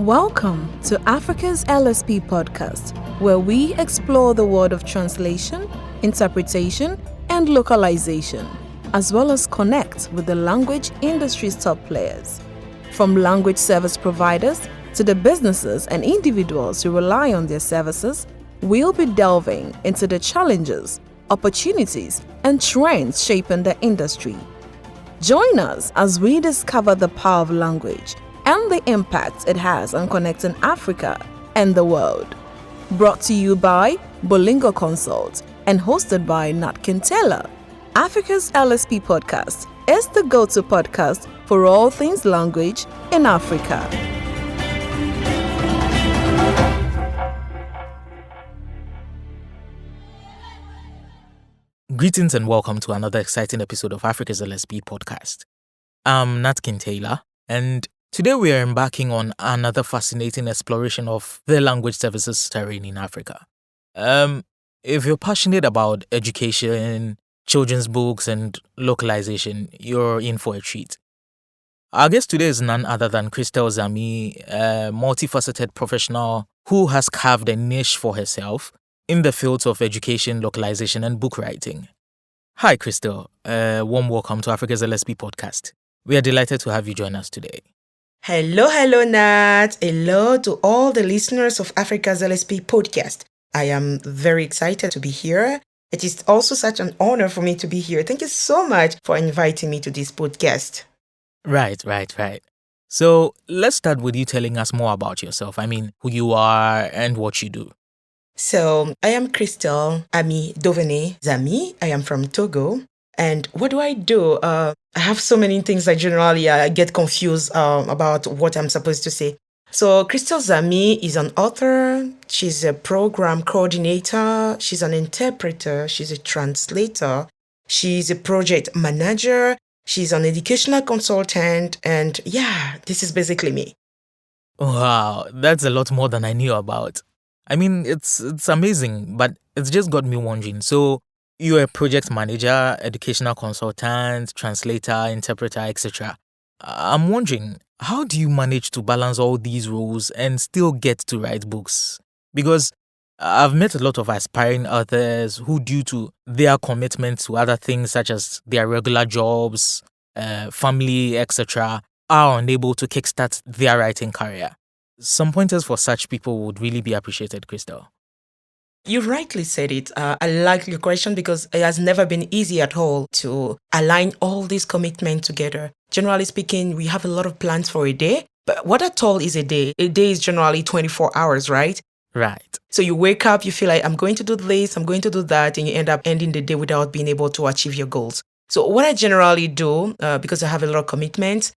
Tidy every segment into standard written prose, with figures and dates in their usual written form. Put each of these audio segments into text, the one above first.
Welcome to Africa's LSP podcast, where we explore the world of translation, interpretation, and localization, as well as connect with the language industry's top players. From language service providers to the businesses and individuals who rely on their services, we'll be delving into the challenges, opportunities, and trends shaping the industry. Join us as we discover the power of language and the impact it has on connecting Africa and the world. Brought to you by Multilingual Consult and hosted by Christelle. Africa's LSP podcast is the go-to podcast for all things language in Africa. Greetings and welcome to another exciting episode of Africa's LSP podcast. I'm Christelle, and today we are embarking on another fascinating exploration of the language services terrain in Africa. If you're passionate about education, children's books, and localization, you're in for a treat. Our guest today is none other than Christelle Zami, a multifaceted professional who has carved a niche for herself in the fields of education, localization, and book writing. Hi, Christelle. Warm welcome to Africa's LSP podcast. We are delighted to have you join us today. Hello, Nat. Hello to all the listeners of Africa's LSP podcast. I am very excited to be here. It is also such an honor for me to be here. Thank you so much for inviting me to this podcast. Right. So let's start with you telling us more about yourself. Who you are and what you do. So I am Christelle Ami Dovene Zami. I am from Togo. And what do? I have so many things I generally get confused about what I'm supposed to say. So Christelle Zami is an author. She's a program coordinator. She's an interpreter. She's a translator. She's a project manager. She's an educational consultant. And yeah, this is basically me. Wow, that's a lot more than I knew about. It's amazing, but it's just got me wondering. So you're a project manager, educational consultant, translator, interpreter, etc. I'm wondering, how do you manage to balance all these roles and still get to write books? Because I've met a lot of aspiring authors who, due to their commitment to other things such as their regular jobs, family, etc., are unable to kickstart their writing career. Some pointers for such people would really be appreciated, Christelle. You rightly said it. I like your question because it has never been easy at all to align all these commitments together. Generally speaking, we have a lot of plans for a day, but what at all is a day? A day is generally 24 hours, right? Right. So you wake up, you feel like, I'm going to do this, I'm going to do that, and you end up ending the day without being able to achieve your goals. So what I generally do, because I have a lot of commitments,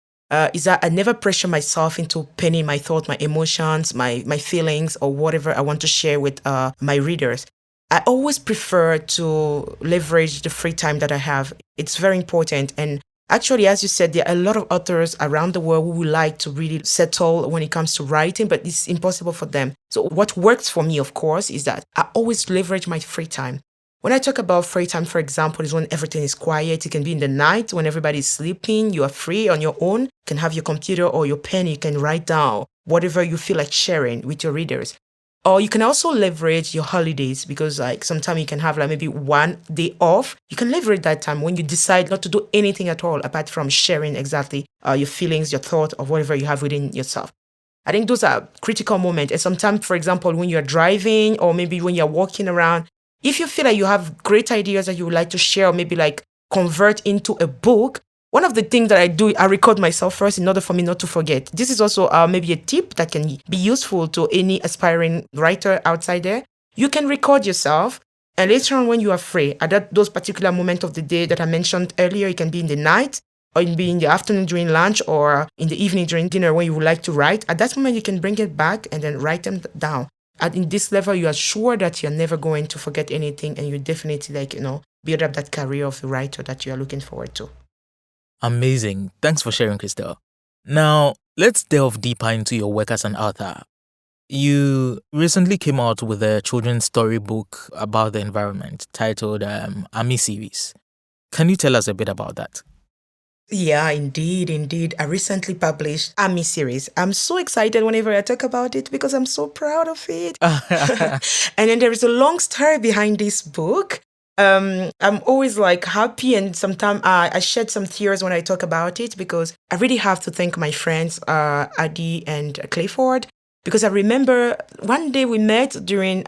is that I never pressure myself into penning my thoughts, my emotions, my feelings, or whatever I want to share with my readers. I always prefer to leverage the free time that I have. It's very important. And actually, as you said, there are a lot of authors around the world who would like to really settle when it comes to writing, but it's impossible for them. So what works for me, of course, is that I always leverage my free time. When I talk about free time, for example, is when everything is quiet. It can be in the night when everybody is sleeping. You are free on your own. You can have your computer or your pen. You can write down whatever you feel like sharing with your readers. Or you can also leverage your holidays because sometimes you can have maybe one day off. You can leverage that time when you decide not to do anything at all apart from sharing exactly your feelings, your thoughts, or whatever you have within yourself. I think those are critical moments. And sometimes, for example, when you're driving or maybe when you're walking around, if you feel like you have great ideas that you would like to share or maybe convert into a book, one of the things that I do, I record myself first in order for me not to forget. This is also maybe a tip that can be useful to any aspiring writer outside there. You can record yourself, and later on when you are free, at those particular moments of the day that I mentioned earlier, it can be in the night, or it can be in the afternoon during lunch, or in the evening during dinner when you would like to write. At that moment, you can bring it back and then write them down. And in this level, you are sure that you're never going to forget anything, and you definitely build up that career of the writer that you are looking forward to. Amazing. Thanks for sharing, Christelle. Now, let's delve deeper into your work as an author. You recently came out with a children's storybook about the environment titled Ami series. Can you tell us a bit about that? Yeah, indeed, indeed. I recently published Ami series. I'm so excited whenever I talk about it because I'm so proud of it. And then there is a long story behind this book. I'm always like happy, and sometimes I shed some tears when I talk about it because I really have to thank my friends, Adi and Clayford, because I remember one day we met during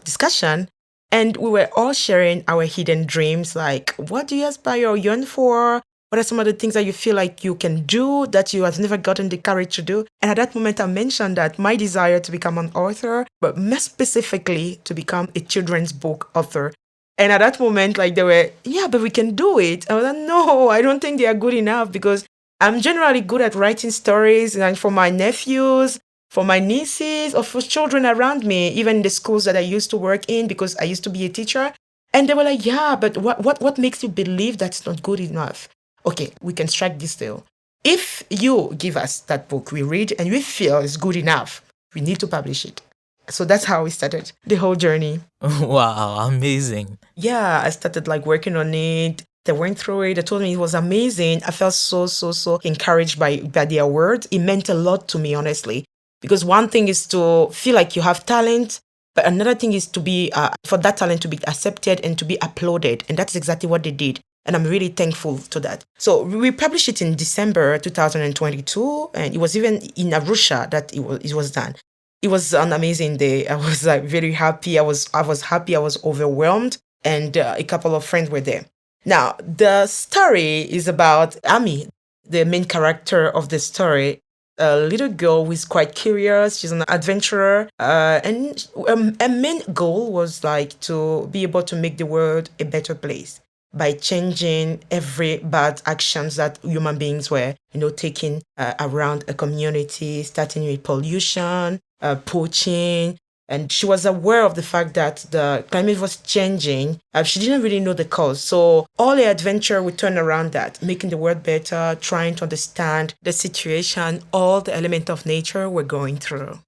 discussion, and we were all sharing our hidden dreams, like what do you aspire or yearn for? What are some of the things that you feel like you can do that you have never gotten the courage to do? And at that moment, I mentioned that my desire to become an author, but more specifically to become a children's book author. And at that moment, like they were, yeah, but we can do it. I was like, no, I don't think they are good enough because I'm generally good at writing stories and for my nephews, for my nieces, or for children around me, even in the schools that I used to work in because I used to be a teacher. And they were like, yeah, but what makes you believe that's not good enough? Okay, we can strike this deal. If you give us that book, we read and we feel it's good enough, we need to publish it. So that's how we started the whole journey. Wow, amazing. Yeah, I started like working on it. They went through it. They told me it was amazing. I felt so encouraged by their words. It meant a lot to me, honestly. Because one thing is to feel like you have talent, but another thing is to be for that talent to be accepted and to be applauded. And that's exactly what they did. And I'm really thankful to that. So we published it in December 2022, and it was even in Arusha that it was done. It was an amazing day. I was like very happy. I was happy. I was overwhelmed, and a couple of friends were there. Now the story is about Ami, the main character of the story. A little girl who is quite curious. She's an adventurer, and her main goal was like to be able to make the world a better place by changing every bad actions that human beings were, taking around a community, starting with pollution, poaching. And she was aware of the fact that the climate was changing. She didn't really know the cause. So all her adventure would turn around that, making the world better, trying to understand the situation, all the element of nature we're going through.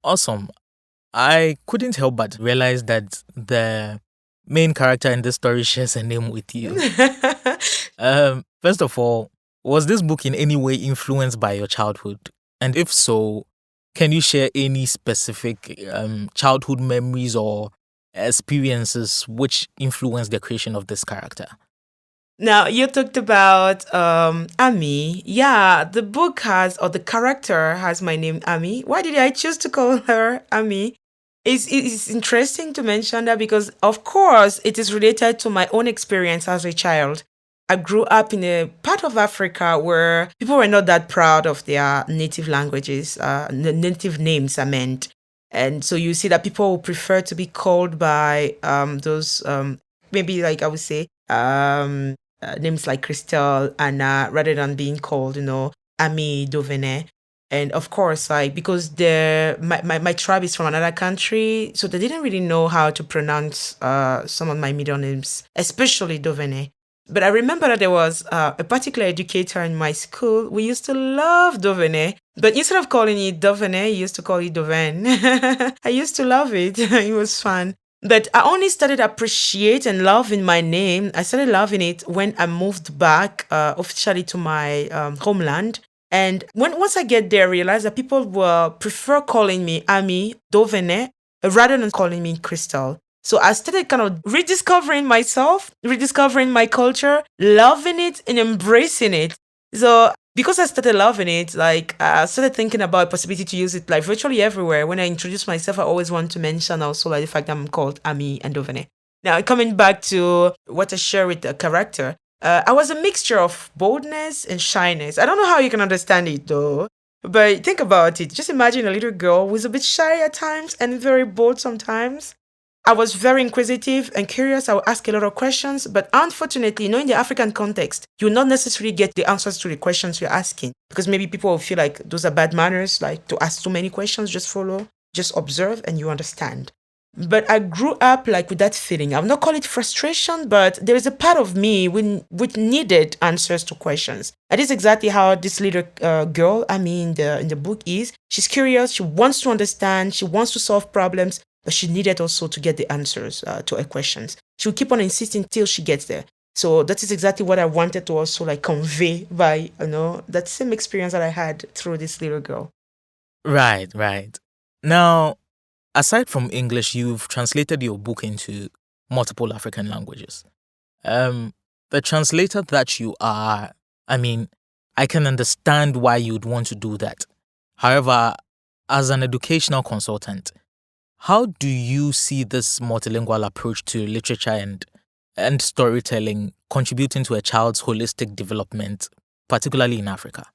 Awesome. I couldn't help but realize that the main character in this story shares a name with you. First of all, was this book in any way influenced by your childhood? And if so, can you share any specific childhood memories or experiences which influenced the creation of this character? Now, you talked about Ami. Yeah, the book has, or the character has my name, Ami. Why did I choose to call her Ami? It's interesting to mention that because, of course, it is related to my own experience as a child. I grew up in a part of Africa where people were not that proud of their native languages, native names, I meant. And so you see that people would prefer to be called by those, maybe like I would say, names like Christelle, Anna, rather than being called, Ami, Dovene. And of course, like because my tribe is from another country, so they didn't really know how to pronounce some of my middle names, especially Dovene. But I remember that there was a particular educator in my school. We used to love Dovene, but instead of calling it Dovene, he used to call it Doven. I used to love it. It was fun. But I only started appreciate and loving my name. I started loving it when I moved back officially to my homeland. And once I get there, I realized that people will prefer calling me Ami Dovene rather than calling me Crystal. So I started kind of rediscovering myself, rediscovering my culture, loving it and embracing it. So because I started loving it, like I started thinking about a possibility to use it like virtually everywhere. When I introduce myself, I always want to mention also like the fact that I'm called Ami and Dovene. Now coming back to what I share with the character, I was a mixture of boldness and shyness. I don't know how you can understand it though. But think about it. Just imagine a little girl who's a bit shy at times and very bold sometimes. I was very inquisitive and curious. I would ask a lot of questions, but unfortunately, in the African context, you will not necessarily get the answers to the questions you're asking because maybe people will feel like those are bad manners, like to ask too many questions, just follow, just observe, and you understand. But I grew up like with that feeling. I will not call it frustration, but there is a part of me which needed answers to questions. And this is exactly how this little girl, I mean, in the book is. She's curious. She wants to understand. She wants to solve problems, but she needed also to get the answers to her questions. She will keep on insisting till she gets there. So that is exactly what I wanted to also like convey by, that same experience that I had through this little girl. Right, right. Now, aside from English, you've translated your book into multiple African languages. Um, the translator that you are, I mean, I can understand why you'd want to do that. However, as an educational consultant, how do you see this multilingual approach to literature and storytelling contributing to a child's holistic development, particularly in Africa?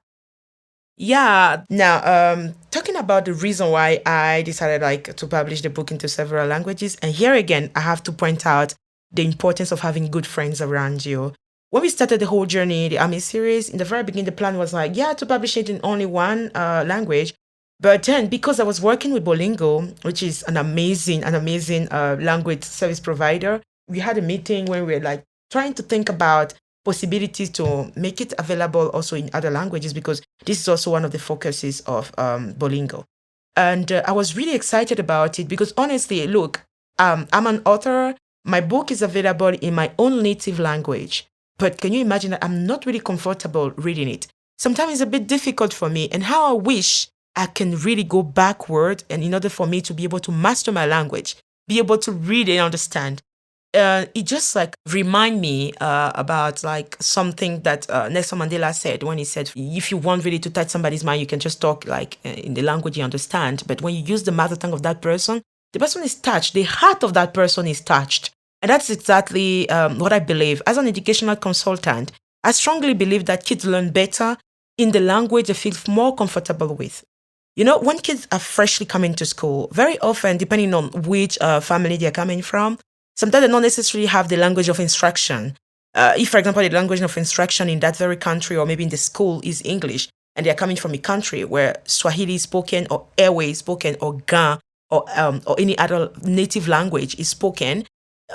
Yeah. Now, talking about the reason why I decided like to publish the book into several languages, and here again, I have to point out the importance of having good friends around you. When we started the whole journey, the Army series, in the very beginning, the plan was like, yeah, to publish it in only one language. But then, because I was working with Bolingo, which is an amazing language service provider, we had a meeting when we were like trying to think about possibilities to make it available also in other languages because this is also one of the focuses of Bolingo. And I was really excited about it because honestly, look, I'm an author. My book is available in my own native language. But can you imagine that I'm not really comfortable reading it? Sometimes it's a bit difficult for me. And how I wish I can really go backward and in order for me to be able to master my language, be able to read and understand. It just like remind me about like something that Nelson Mandela said when he said, if you want really to touch somebody's mind, you can just talk like in the language you understand. But when you use the mother tongue of that person, the person is touched. The heart of that person is touched. And that's exactly what I believe. As an educational consultant, I strongly believe that kids learn better in the language they feel more comfortable with. When kids are freshly coming to school, very often, depending on which family they're coming from, sometimes they don't necessarily have the language of instruction. If, for example, the language of instruction in that very country or maybe in the school is English, and they're coming from a country where Swahili is spoken or Ewe is spoken or Ga or any other native language is spoken,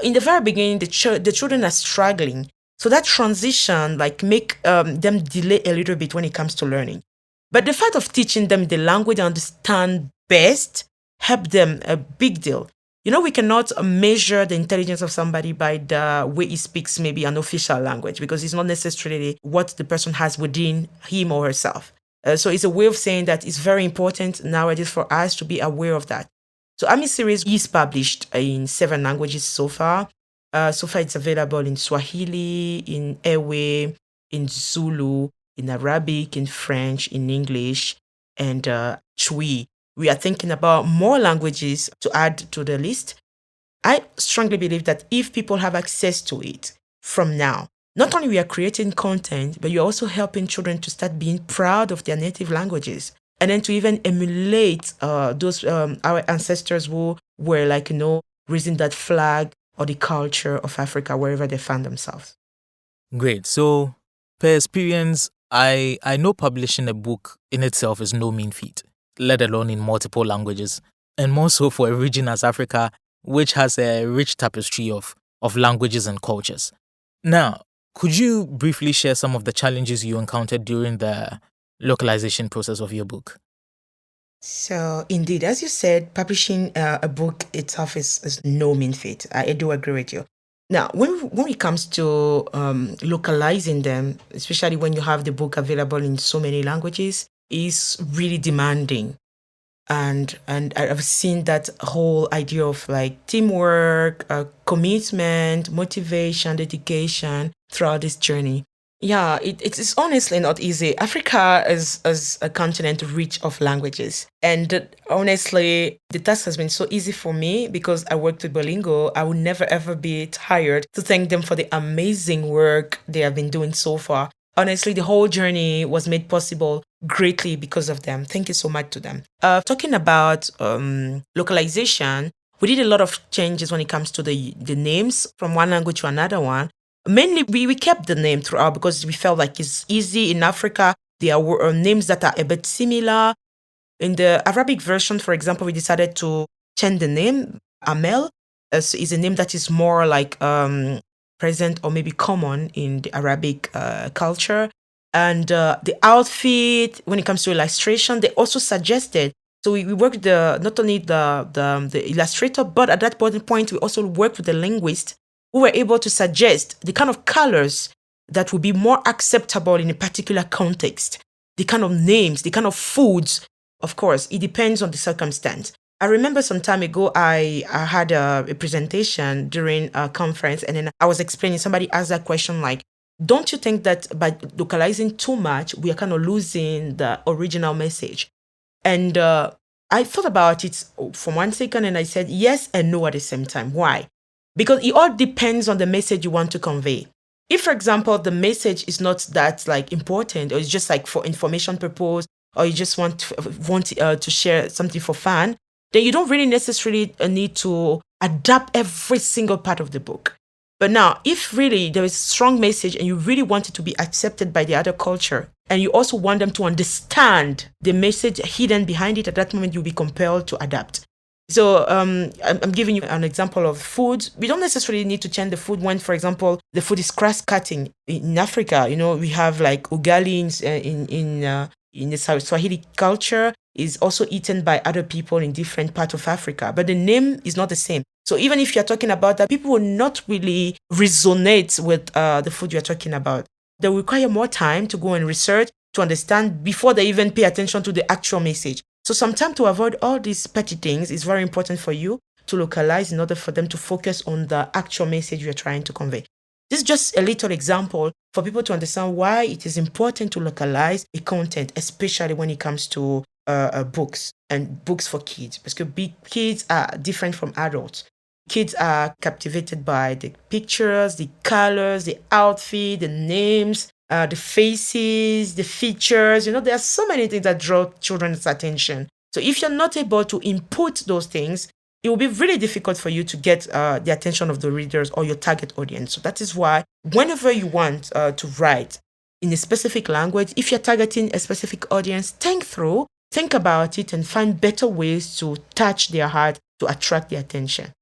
in the very beginning, the children are struggling. So that transition like make them delay a little bit when it comes to learning. But the fact of teaching them the language they understand best help them a big deal. We cannot measure the intelligence of somebody by the way he speaks maybe an official language because it's not necessarily what the person has within him or herself. So it's a way of saying that it's very important nowadays for us to be aware of that. So Army series is published in 7 languages so far. So far it's available in Swahili, in Ewe, in Zulu, in Arabic, in French, in English, and Chui. We are thinking about more languages to add to the list. I strongly believe that if people have access to it from now, not only we are creating content, but you're also helping children to start being proud of their native languages and then to even emulate those our ancestors who were like, raising that flag or the culture of Africa wherever they found themselves. Great. So, per experience, I know publishing a book in itself is no mean feat, let alone in multiple languages, and more so for a region as Africa, which has a rich tapestry of languages and cultures. Now, could you briefly share some of the challenges you encountered during the localization process of your book? So, indeed, as you said, publishing a book itself is no mean feat. I do agree with you. Now, when it comes to localizing them, especially when you have the book available in so many languages, is really demanding. And I've seen that whole idea of like teamwork, commitment, motivation, dedication throughout this journey. Yeah, it's honestly not easy. Africa is a continent rich of languages. And honestly, the task has been so easy for me because I worked with Bolingo. I will never ever be tired to thank them for the amazing work they have been doing so far. Honestly, the whole journey was made possible greatly because of them. Thank you so much to them. Talking about localization, we did a lot of changes when it comes to the names from one language to another one. Mainly, we kept the name throughout because we felt like it's easy in Africa. There were names that are a bit similar. In the Arabic version, for example, we decided to change the name. Amel is a name that is more like present or maybe common in the Arabic culture. And the outfit, when it comes to illustration, they also suggested. So we worked not only the illustrator, but at that point we also worked with the linguist we were able to suggest the kind of colors that would be more acceptable in a particular context, the kind of names, the kind of foods. Of course, it depends on the circumstance. I remember some time ago, I had a presentation during a conference, and then I was explaining, somebody asked that question like, don't you think that by localizing too much, we are kind of losing the original message? And I thought about it for 1 second, and I said yes and no at the same time. Why? Because it all depends on the message you want to convey. If, for example, the message is not that like important, or it's just like for information purpose, or you just want to share something for fun, then you don't really necessarily need to adapt every single part of the book. But now, if really there is a strong message and you really want it to be accepted by the other culture, and you also want them to understand the message hidden behind it, at that moment you'll be compelled to adapt. So I'm giving you an example of food. We don't necessarily need to change the food when, for example, the food is cross-cutting. In Africa, we have like ugali in the Swahili culture is also eaten by other people in different parts of Africa, but the name is not the same. So even if you're talking about that, people will not really resonate with the food you're talking about. They will require more time to go and research to understand before they even pay attention to the actual message. So sometimes to avoid all these petty things, it's very important for you to localize in order for them to focus on the actual message you're trying to convey. This is just a little example for people to understand why it is important to localize a content, especially when it comes to books and books for kids. Because kids are different from adults. Kids are captivated by the pictures, the colors, the outfit, the names, the faces, the features. There are so many things that draw children's attention. So if you're not able to input those things, it will be really difficult for you to get the attention of the readers or your target audience. So that is why whenever you want to write in a specific language, if you're targeting a specific audience, think about it and find better ways to touch their heart to attract their attention.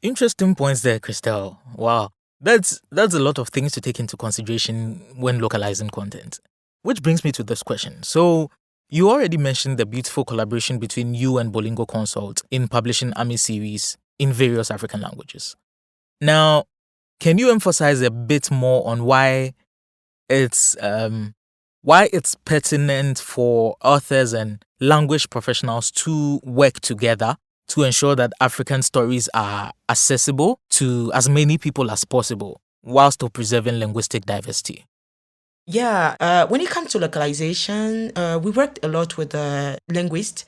Interesting points there, Christelle. Wow. That's a lot of things to take into consideration when localizing content. Which brings me to this question. So, you already mentioned the beautiful collaboration between you and Bolingo Consult in publishing AMI series in various African languages. Now, can you emphasize a bit more on why it's pertinent for authors and language professionals to work together to ensure that African stories are accessible to as many people as possible while still preserving linguistic diversity? Yeah, when it comes to localization, we worked a lot with linguists.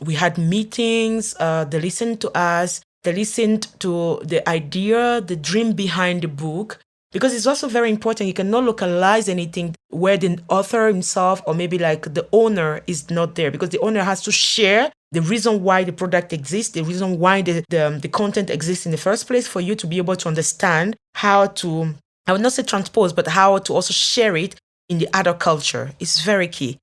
We had meetings, they listened to us, they listened to the idea, the dream behind the book, because it's also very important. You cannot localize anything where the author himself or maybe like the owner is not there, because the owner has to share the reason why the product exists, the reason why the content exists in the first place, for you to be able to understand how to, I would not say transpose, but how to also share it in the other culture. It's very key.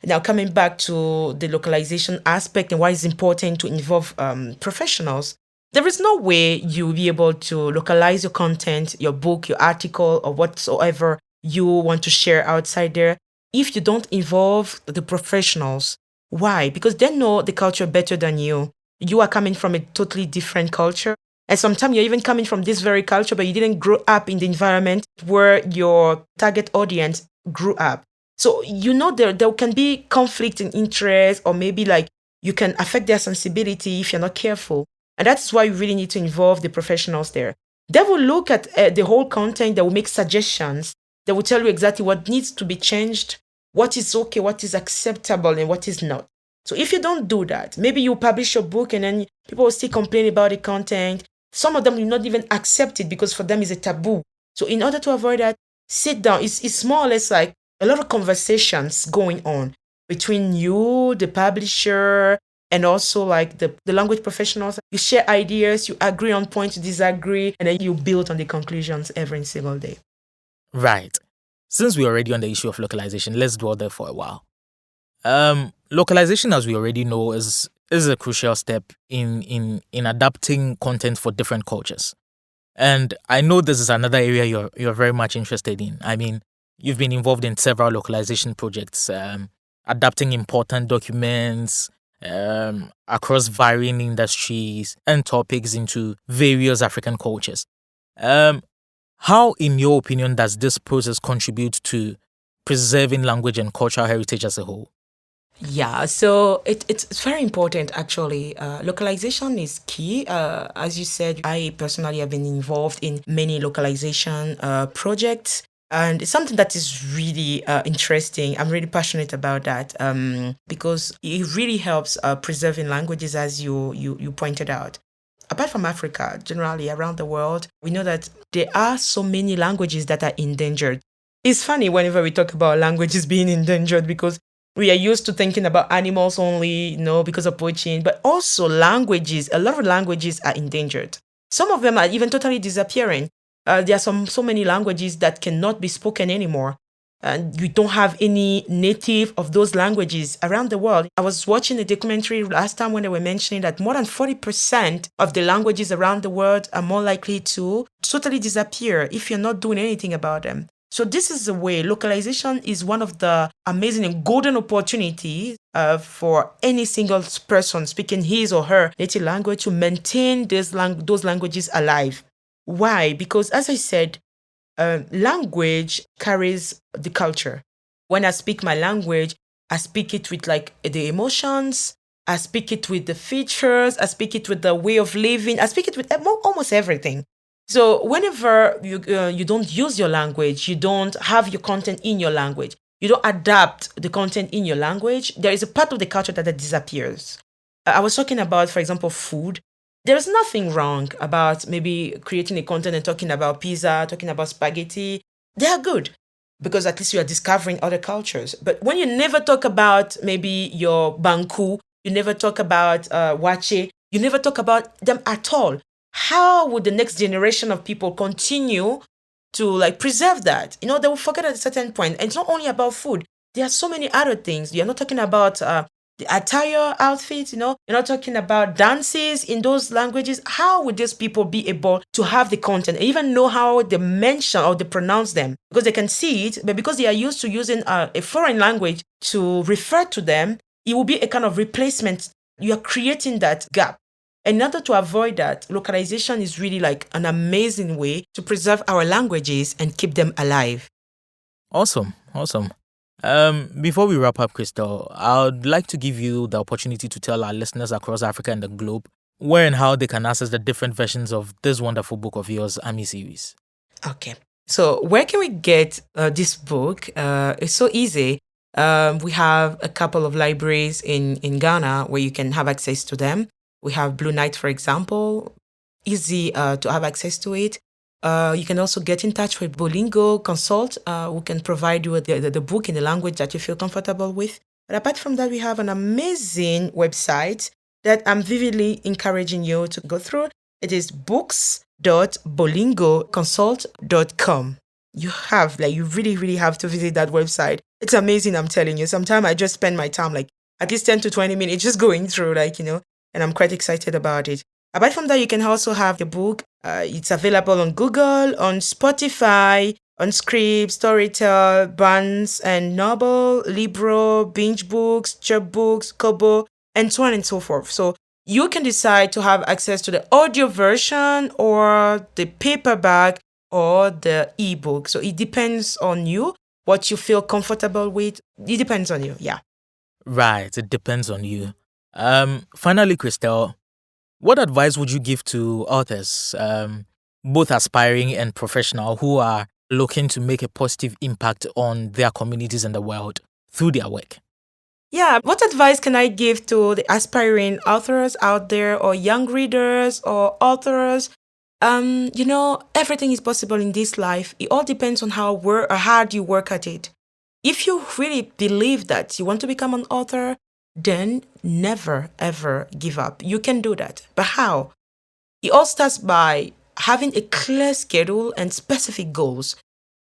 Now, coming back to the localization aspect and why it's important to involve professionals, there is no way you'll be able to localize your content, your book, your article, or whatsoever you want to share outside there if you don't involve the professionals. Why? Because they know the culture better than you. You are coming from a totally different culture. And sometimes you're even coming from this very culture, but you didn't grow up in the environment where your target audience grew up. So there can be conflict in interest, or maybe like you can affect their sensibility if you're not careful. And that's why you really need to involve the professionals there. They will look at the whole content, they will make suggestions, they will tell you exactly what needs to be changed, what is okay, what is acceptable, and what is not. So if you don't do that, maybe you publish your book and then people will still complain about the content. Some of them will not even accept it because for them it's a taboo. So in order to avoid that, sit down. It's more or less like a lot of conversations going on between you, the publisher, and also like the language professionals. You share ideas, you agree on points, you disagree, and then you build on the conclusions every single day. Right. Since we're already on the issue of localization, let's dwell there for a while. Localization, as we already know, is a crucial step in adapting content for different cultures. And I know this is another area you're very much interested in. I mean, you've been involved in several localization projects, adapting important documents, across varying industries and topics into various African cultures. Um, how, in your opinion, does this process contribute to preserving language and cultural heritage as a whole? Yeah, so it's very important actually. Localization is key. As you said, I personally have been involved in many localization projects, and it's something that is really interesting. I'm really passionate about that because it really helps preserving languages, as you pointed out. Apart from Africa, generally around the world, we know that there are so many languages that are endangered. It's funny whenever we talk about languages being endangered because we are used to thinking about animals only, because of poaching, but also languages. A lot of languages are endangered. Some of them are even totally disappearing. There are so many languages that cannot be spoken anymore. And you don't have any native of those languages around the world. I was watching a documentary last time when they were mentioning that more than 40% of the languages around the world are more likely to totally disappear if you're not doing anything about them. So this is the way localization is one of the amazing and golden opportunities for any single person speaking his or her native language to maintain those languages alive. Why? Because as I said, language carries the culture. When I speak my language, I speak it with like the emotions, I speak it with the features, I speak it with the way of living, I speak it with almost everything. So whenever you don't use your language, you don't have your content in your language, you don't adapt the content in your language, there is a part of the culture that disappears. I was talking about, for example, food. There's nothing wrong about maybe creating a content and talking about pizza, talking about spaghetti. They are good because at least you are discovering other cultures. But when you never talk about maybe your banku, you never talk about wache, you never talk about them at all. How would the next generation of people continue to like preserve that? They will forget at a certain point. And it's not only about food. There are so many other things. You're not talking about the attire outfits, you're not talking about dances in those languages. How would these people be able to have the content and even know how they mention or they pronounce them? Because they can see it, but because they are used to using a foreign language to refer to them, it will be a kind of replacement. You are creating that gap. And in order to avoid that, localization is really like an amazing way to preserve our languages and keep them alive. Awesome. Before we wrap up, Christelle, I would like to give you the opportunity to tell our listeners across Africa and the globe where and how they can access the different versions of this wonderful book of yours, Ami series. Okay. So where can we get this book? It's so easy. We have a couple of libraries in Ghana where you can have access to them. We have Blue Knight, for example. Easy to have access to it. You can also get in touch with Multilingual Consult, who can provide you with the book in the language that you feel comfortable with. But apart from that, we have an amazing website that I'm vividly encouraging you to go through. It is books.bolingo.consult.com. You really, really have to visit that website. It's amazing, I'm telling you. Sometimes I just spend my time like at least 10 to 20 minutes just going through and I'm quite excited about it. Apart from that, you can also have the book. It's available on Google, on Spotify, on Scribd, Storytel, Barnes and Noble, Libro, Binge Books, Chub Books, Kobo, and so on and so forth. So you can decide to have access to the audio version or the paperback or the ebook. So it depends on you, what you feel comfortable with. It depends on you, yeah. Right, it depends on you. Finally, Christelle, what advice would you give to authors, both aspiring and professional, who are looking to make a positive impact on their communities and the world through their work? Yeah, what advice can I give to the aspiring authors out there or young readers or authors? Everything is possible in this life. It all depends on how hard you work at it. If you really believe that you want to become an author, then never, ever give up. You can do that. But how? It all starts by having a clear schedule and specific goals.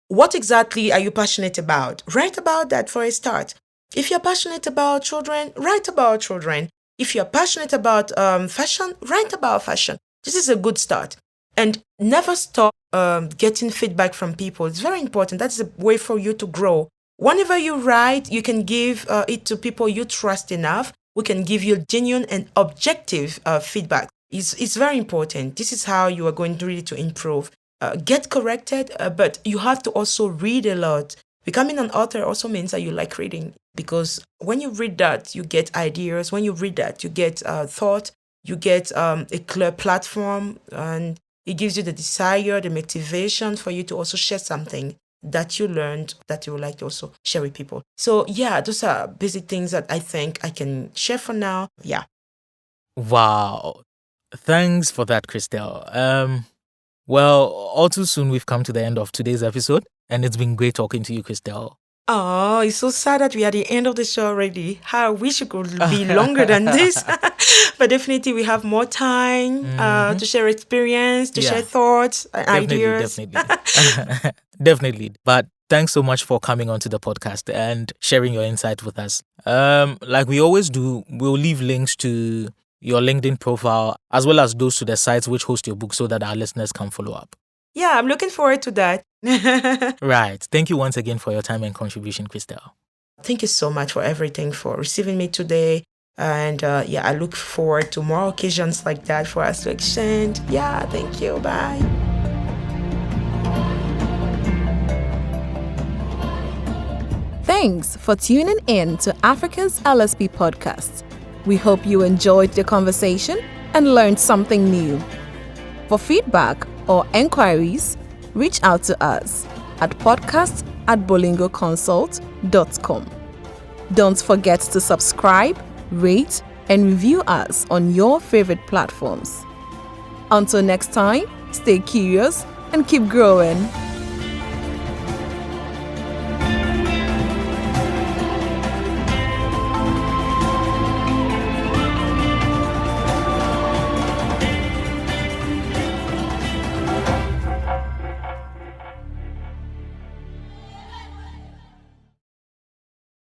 What exactly are you passionate about? Write about that for a start. If you're passionate about children, write about children. If you're passionate about fashion, write about fashion. This is a good start. And never stop getting feedback from people. It's very important. That's a way for you to grow. Whenever you write, you can give it to people you trust enough who can give you genuine and objective feedback. It's very important. This is how you are going to really to improve. Get corrected, but you have to also read a lot. Becoming an author also means that you like reading, because when you read that, you get ideas. When you read that, you get thought. You get a clear platform, and it gives you the desire, the motivation for you to also share something that you learned that you would like to also share with people. So yeah, those are basic things that I think I can share for now. Yeah. Wow. Thanks for that, Christelle. Well, all too soon we've come to the end of today's episode, and it's been great talking to you, Christelle. Oh, it's so sad that we are at the end of the show already. I wish it could be longer than this. But definitely we have more time to share experience, to share thoughts, ideas. Definitely. Definitely. But thanks so much for coming onto the podcast and sharing your insight with us. Like we always do, we'll leave links to your LinkedIn profile as well as those to the sites which host your book so that our listeners can follow up. Yeah, I'm looking forward to that. Right. Thank you once again for your time and contribution, Christelle. Thank you so much for everything, for receiving me today. And I look forward to more occasions like that for us to exchange. Yeah, thank you. Bye. Thanks for tuning in to Africa's LSP podcast. We hope you enjoyed the conversation and learned something new. For feedback or enquiries, reach out to us at podcast@bolingoconsult.com. Don't forget to subscribe, rate, and review us on your favorite platforms. Until next time, stay curious and keep growing.